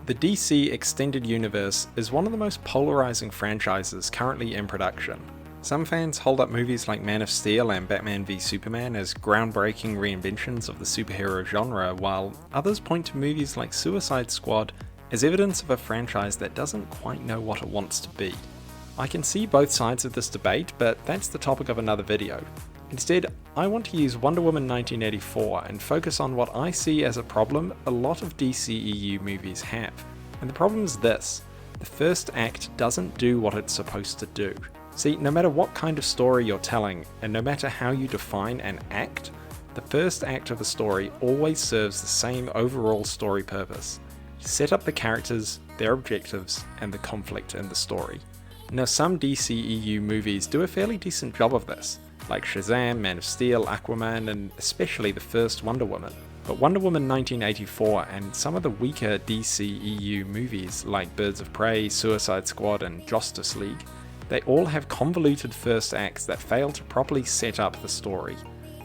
The DC Extended Universe is one of the most polarizing franchises currently in production. Some fans hold up movies like Man of Steel and Batman v Superman as groundbreaking reinventions of the superhero genre, while others point to movies like Suicide Squad as evidence of a franchise that doesn't quite know what it wants to be. I can see both sides of this debate, but that's the topic of another video. Instead, I want to use Wonder Woman 1984 and focus on what I see as a problem a lot of DCEU movies have. And the problem is this: the first act doesn't do what it's supposed to do. See, no matter what kind of story you're telling, and no matter how you define an act, the first act of a story always serves the same overall story purpose: set up the characters, their objectives, and the conflict in the story. Now, some DCEU movies do a fairly decent job of this, like Shazam, Man of Steel, Aquaman, and especially the first Wonder Woman. But Wonder Woman 1984 and some of the weaker DCEU movies like Birds of Prey, Suicide Squad, and Justice League, they all have convoluted first acts that fail to properly set up the story.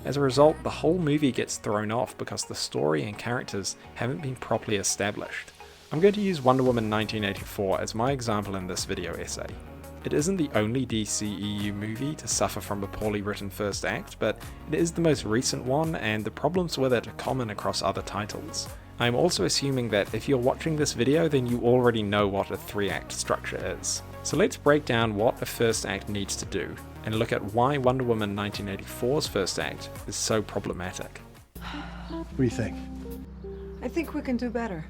As a result, the whole movie gets thrown off because the story and characters haven't been properly established. I'm going to use Wonder Woman 1984 as my example in this video essay. It isn't the only DCEU movie to suffer from a poorly written first act, but it is the most recent one, and the problems with it are common across other titles. I'm also assuming that if you're watching this video, then you already know what a 3-act structure is. So let's break down what a first act needs to do, and look at why Wonder Woman 1984's first act is so problematic. What do you think? I think we can do better.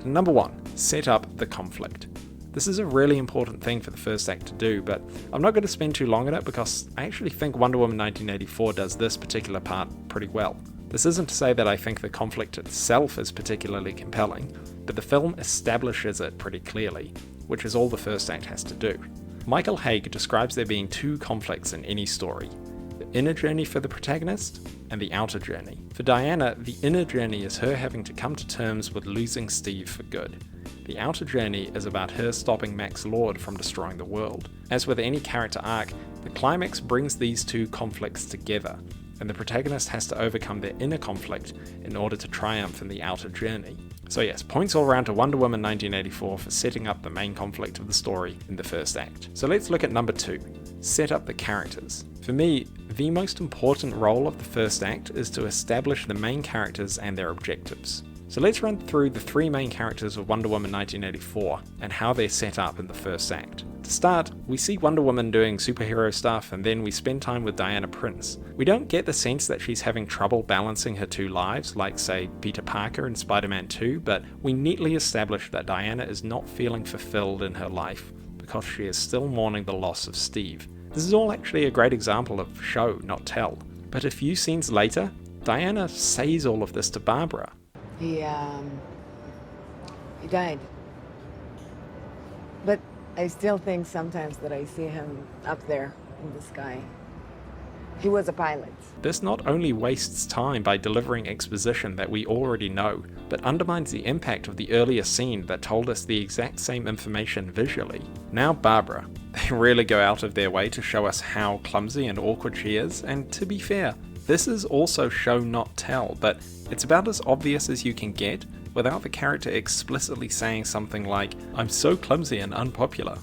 Number 1, set up the conflict. This is a really important thing for the first act to do, but I'm not going to spend too long on it because I actually think Wonder Woman 1984 does this particular part pretty well. This isn't to say that I think the conflict itself is particularly compelling, but the film establishes it pretty clearly, which is all the first act has to do. Michael Haig describes there being two conflicts in any story: the inner journey for the protagonist and the outer journey. For Diana, the inner journey is her having to come to terms with losing Steve for good. The outer journey is about her stopping Max Lord from destroying the world. As with any character arc, the climax brings these two conflicts together, and the protagonist has to overcome their inner conflict in order to triumph in the outer journey. So yes, points all around to Wonder Woman 1984 for setting up the main conflict of the story in the first act. So let's look at number 2, set up the characters. For me, the most important role of the first act is to establish the main characters and their objectives. So let's run through the 3 main characters of Wonder Woman 1984 and how they're set up in the first act. To start, we see Wonder Woman doing superhero stuff, and then we spend time with Diana Prince. We don't get the sense that she's having trouble balancing her two lives, like say Peter Parker in Spider-Man 2, but we neatly establish that Diana is not feeling fulfilled in her life because she is still mourning the loss of Steve. This is all actually a great example of show, not tell. But a few scenes later, Diana says all of this to Barbara. He died. But I still think sometimes that I see him up there in the sky. He was a pilot. This not only wastes time by delivering exposition that we already know, but undermines the impact of the earlier scene that told us the exact same information visually. Now Barbara. They really go out of their way to show us how clumsy and awkward she is, and to be fair, this is also show not tell, but it's about as obvious as you can get without the character explicitly saying something like, "I'm so clumsy and unpopular."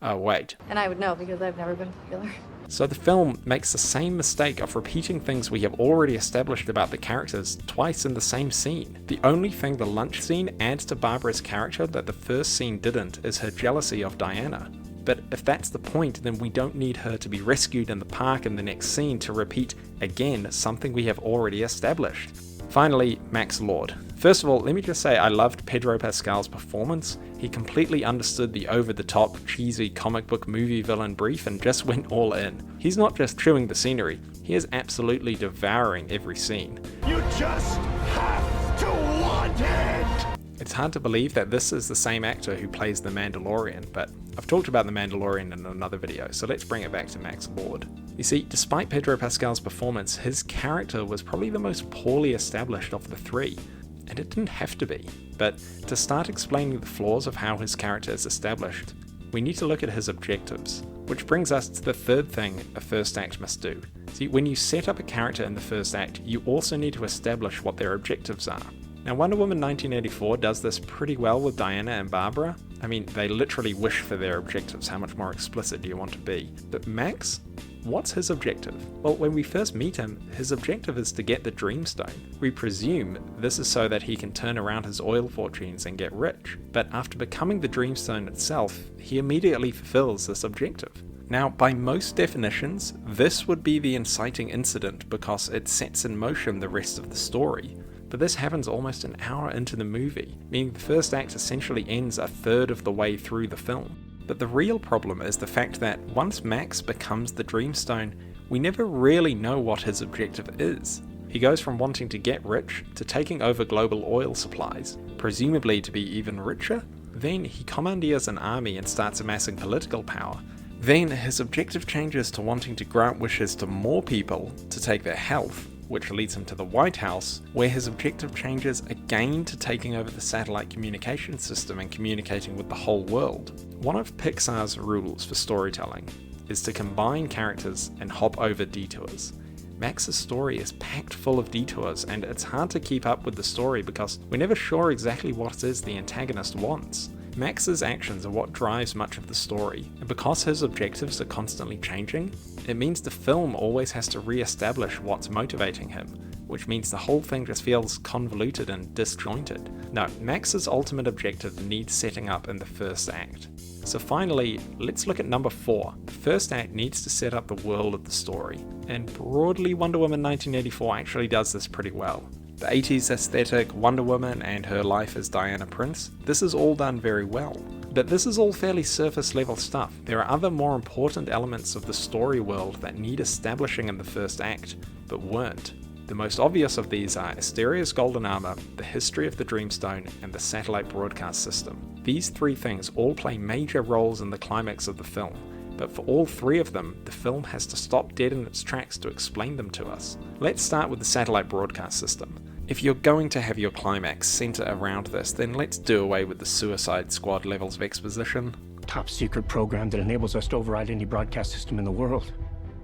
Oh wait. And I would know because I've never been popular. So the film makes the same mistake of repeating things we have already established about the characters twice in the same scene. The only thing the lunch scene adds to Barbara's character that the first scene didn't is her jealousy of Diana. But if that's the point, then we don't need her to be rescued in the park in the next scene to repeat again something we have already established. Finally, Max Lord. First of all, let me just say I loved Pedro Pascal's performance. He completely understood the over-the-top, cheesy comic book movie villain brief and just went all in. He's not just chewing the scenery, he is absolutely devouring every scene. You just have to want it! It's hard to believe that this is the same actor who plays the Mandalorian, but I've talked about the Mandalorian in another video, so let's bring it back to Max Lord. You see, despite Pedro Pascal's performance, his character was probably the most poorly established of the 3. And it didn't have to be, but to start explaining the flaws of how his character is established, we need to look at his objectives, which brings us to the third thing a first act must do. See, when you set up a character in the first act, you also need to establish what their objectives are. Now, Wonder Woman 1984 does this pretty well with Diana and Barbara. I mean, they literally wish for their objectives. How much more explicit do you want to be? But Max? What's his objective? Well, when we first meet him, his objective is to get the Dreamstone. We presume this is so that he can turn around his oil fortunes and get rich. But after becoming the Dreamstone itself, he immediately fulfills this objective. Now, by most definitions, this would be the inciting incident because it sets in motion the rest of the story. But this happens almost an hour into the movie, meaning the first act essentially ends a third of the way through the film. But the real problem is the fact that once Max becomes the Dreamstone, we never really know what his objective is. He goes from wanting to get rich to taking over global oil supplies, presumably to be even richer. Then he commandeers an army and starts amassing political power. Then his objective changes to wanting to grant wishes to more people to take their health, which leads him to the White House, where his objective changes again to taking over the satellite communication system and communicating with the whole world. One of Pixar's rules for storytelling is to combine characters and hop over detours. Max's story is packed full of detours, and it's hard to keep up with the story because we're never sure exactly what it is the antagonist wants. Max's actions are what drives much of the story, and because his objectives are constantly changing, it means the film always has to re-establish what's motivating him, which means the whole thing just feels convoluted and disjointed. No, Max's ultimate objective needs setting up in the first act. So finally, let's look at number 4. The first act needs to set up the world of the story, and broadly Wonder Woman 1984 actually does this pretty well. The 80s aesthetic, Wonder Woman and her life as Diana Prince, this is all done very well. But this is all fairly surface level stuff. There are other more important elements of the story world that need establishing in the first act, but weren't. The most obvious of these are Asteria's golden armor, the history of the Dreamstone, and the satellite broadcast system. These 3 things all play major roles in the climax of the film, but for all 3 of them, the film has to stop dead in its tracks to explain them to us. Let's start with the satellite broadcast system. If you're going to have your climax center around this, then let's do away with the Suicide Squad levels of exposition. Top secret program that enables us to override any broadcast system in the world.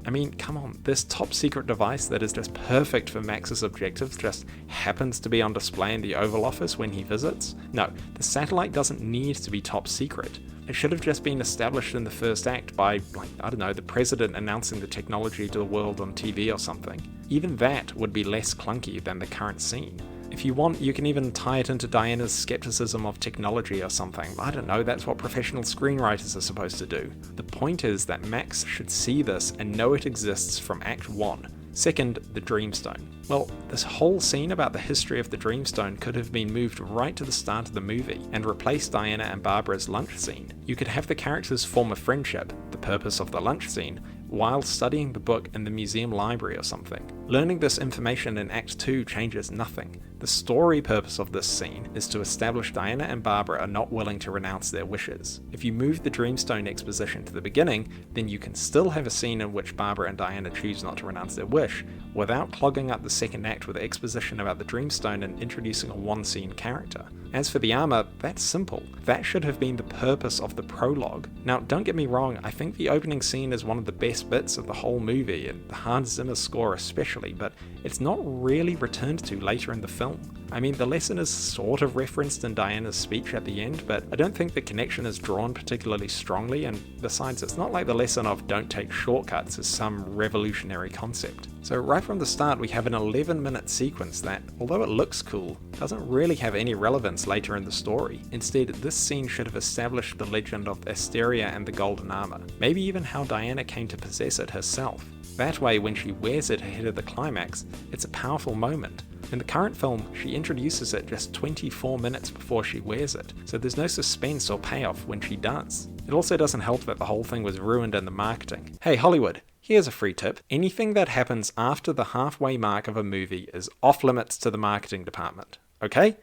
I mean, come on, this top secret device that is just perfect for Max's objectives just happens to be on display in the Oval Office when he visits? No, the satellite doesn't need to be top secret. It should have just been established in the first act by, the president announcing the technology to the world on TV or something. Even that would be less clunky than the current scene. If you want, you can even tie it into Diana's skepticism of technology or something. I don't know, that's what professional screenwriters are supposed to do. The point is that Max should see this and know it exists from Act 1. Second, the Dreamstone. Well, this whole scene about the history of the Dreamstone could have been moved right to the start of the movie and replaced Diana and Barbara's lunch scene. You could have the characters form a friendship, the purpose of the lunch scene, while studying the book in the museum library or something. Learning this information in Act 2 changes nothing. The story purpose of this scene is to establish Diana and Barbara are not willing to renounce their wishes. If you move the Dreamstone exposition to the beginning, then you can still have a scene in which Barbara and Diana choose not to renounce their wish, without clogging up the second act with exposition about the Dreamstone and introducing a one-scene character. As for the armor, that's simple. That should have been the purpose of the prologue. Now, don't get me wrong, I think the opening scene is one of the best bits of the whole movie, and the Hans Zimmer score especially, but it's not really returned to later in the film. I mean, the lesson is sort of referenced in Diana's speech at the end, but I don't think the connection is drawn particularly strongly, and besides, it's not like the lesson of don't take shortcuts is some revolutionary concept. So right from the start, we have an 11-minute sequence that, although it looks cool, doesn't really have any relevance later in the story. Instead, this scene should have established the legend of Asteria and the Golden Armor, maybe even how Diana came to possess it herself. That way, when she wears it ahead of the climax, it's a powerful moment. In the current film, she introduces it just 24 minutes before she wears it, so there's no suspense or payoff when she does. It also doesn't help that the whole thing was ruined in the marketing. Hey Hollywood, here's a free tip. Anything that happens after the halfway mark of a movie is off limits to the marketing department. Okay?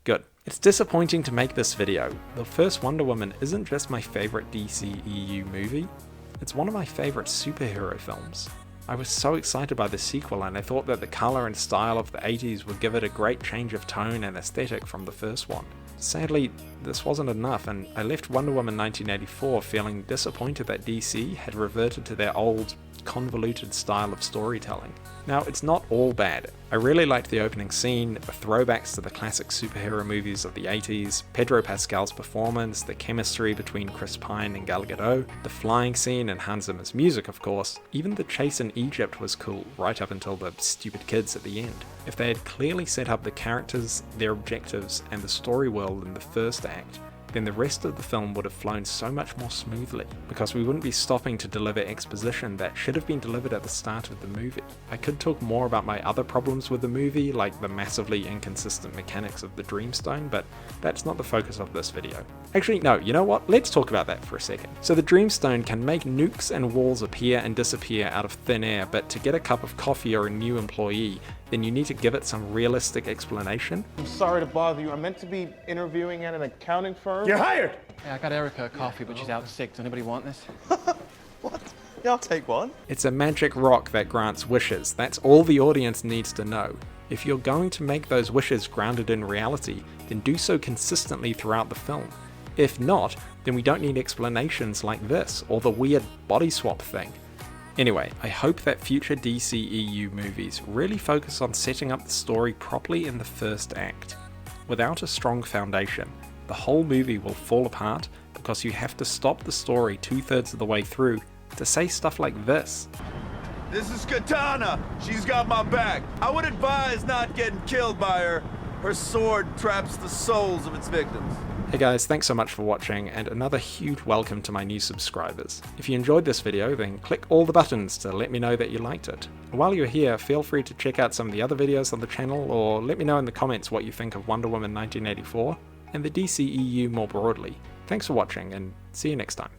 Good. It's disappointing to make this video. The first Wonder Woman isn't just my favorite DCEU movie, it's one of my favorite superhero films. I was so excited by the sequel, and I thought that the colour and style of the 80s would give it a great change of tone and aesthetic from the first one. Sadly, this wasn't enough, and I left Wonder Woman 1984 feeling disappointed that DC had reverted to their old, convoluted style of storytelling. Now, it's not all bad. I really liked the opening scene, the throwbacks to the classic superhero movies of the 80s, Pedro Pascal's performance, the chemistry between Chris Pine and Gal Gadot, the flying scene and Hans Zimmer's music of course. Even the chase in Egypt was cool, right up until the stupid kids at the end. If they had clearly set up the characters, their objectives, and the story world in the first act, then the rest of the film would have flown so much more smoothly, because we wouldn't be stopping to deliver exposition that should have been delivered at the start of the movie. I could talk more about my other problems with the movie, like the massively inconsistent mechanics of the Dreamstone, but that's not the focus of this video. Actually, no, you know what? Let's talk about that for a second. So the Dreamstone can make nukes and walls appear and disappear out of thin air, but to get a cup of coffee or a new employee, then you need to give it some realistic explanation. I'm sorry to bother you. I'm meant to be interviewing at an accounting firm. You're hired! Hey, I got Erica a coffee, but she's out sick. Does anybody want this? What? Yeah, I'll take one. It's a magic rock that grants wishes. That's all the audience needs to know. If you're going to make those wishes grounded in reality, then do so consistently throughout the film. If not, then we don't need explanations like this, or the weird body swap thing. Anyway, I hope that future DCEU movies really focus on setting up the story properly in the first act. Without a strong foundation, the whole movie will fall apart because you have to stop the story 2/3 of the way through to say stuff like this. This is Katana. She's got my back. I would advise not getting killed by her. Her sword traps the souls of its victims. Hey guys, thanks so much for watching, and another huge welcome to my new subscribers. If you enjoyed this video, then click all the buttons to let me know that you liked it. While you're here, feel free to check out some of the other videos on the channel, or let me know in the comments what you think of Wonder Woman 1984, and the DCEU more broadly. Thanks for watching, and see you next time.